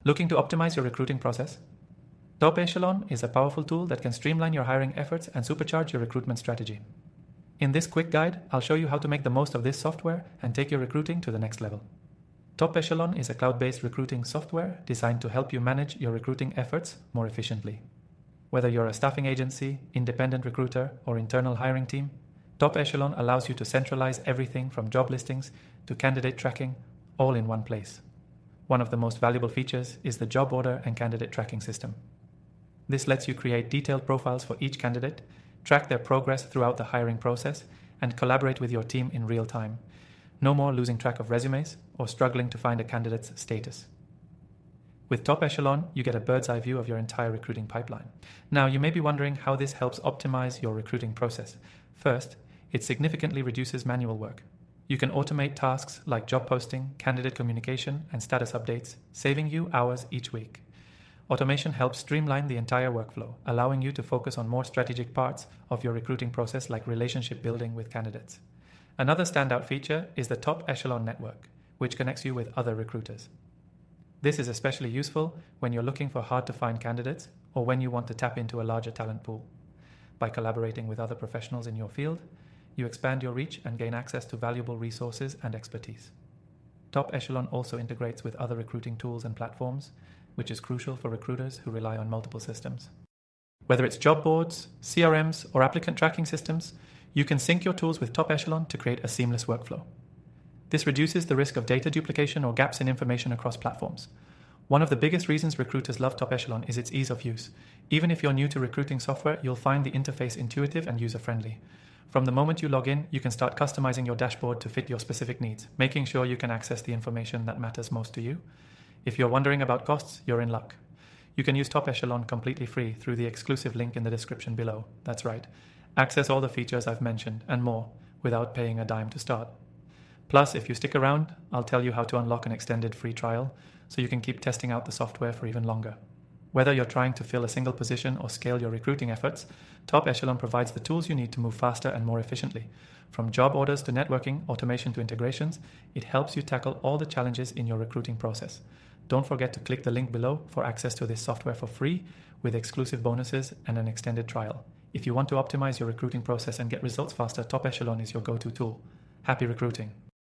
Looking to optimize your recruiting process? Top Echelon is a powerful tool that can streamline your hiring efforts and supercharge your recruitment strategy. In this quick guide, I'll show you how to make the most of this software and take your recruiting to the next level. Top Echelon is a cloud-based recruiting software designed to help you manage your recruiting efforts more efficiently. Whether you're a staffing agency, independent recruiter, or internal hiring team, Top Echelon allows you to centralize everything from job listings to candidate tracking, all in one place. One of the most valuable features is the job order and candidate tracking system. This lets you create detailed profiles for each candidate, track their progress throughout the hiring process, and collaborate with your team in real time. No more losing track of resumes or struggling to find a candidate's status. With Top Echelon, you get a bird's eye view of your entire recruiting pipeline. Now, you may be wondering how this helps optimize your recruiting process. First, it significantly reduces manual work. You can automate tasks like job posting, candidate communication, and status updates, saving you hours each week. Automation helps streamline the entire workflow, allowing you to focus on more strategic parts of your recruiting process like relationship building with candidates. Another standout feature is the Top Echelon network, which connects you with other recruiters. This is especially useful when you're looking for hard-to-find candidates or when you want to tap into a larger talent pool. By collaborating with other professionals in your field, you expand your reach and gain access to valuable resources and expertise. Top Echelon also integrates with other recruiting tools and platforms, which is crucial for recruiters who rely on multiple systems. Whether it's job boards, CRMs, or applicant tracking systems, you can sync your tools with Top Echelon to create a seamless workflow. This reduces the risk of data duplication or gaps in information across platforms. One of the biggest reasons recruiters love Top Echelon is its ease of use. Even if you're new to recruiting software, you'll find the interface intuitive and user-friendly. From the moment you log in, you can start customizing your dashboard to fit your specific needs, making sure you can access the information that matters most to you. If you're wondering about costs, you're in luck. You can use Top Echelon completely free through the exclusive link in the description below. That's right. Access all the features I've mentioned and more without paying a dime to start. Plus, if you stick around, I'll tell you how to unlock an extended free trial so you can keep testing out the software for even longer. Whether you're trying to fill a single position or scale your recruiting efforts, Top Echelon provides the tools you need to move faster and more efficiently. From job orders to networking, automation to integrations, it helps you tackle all the challenges in your recruiting process. Don't forget to click the link below for access to this software for free with exclusive bonuses and an extended trial. If you want to optimize your recruiting process and get results faster, Top Echelon is your go-to tool. Happy recruiting!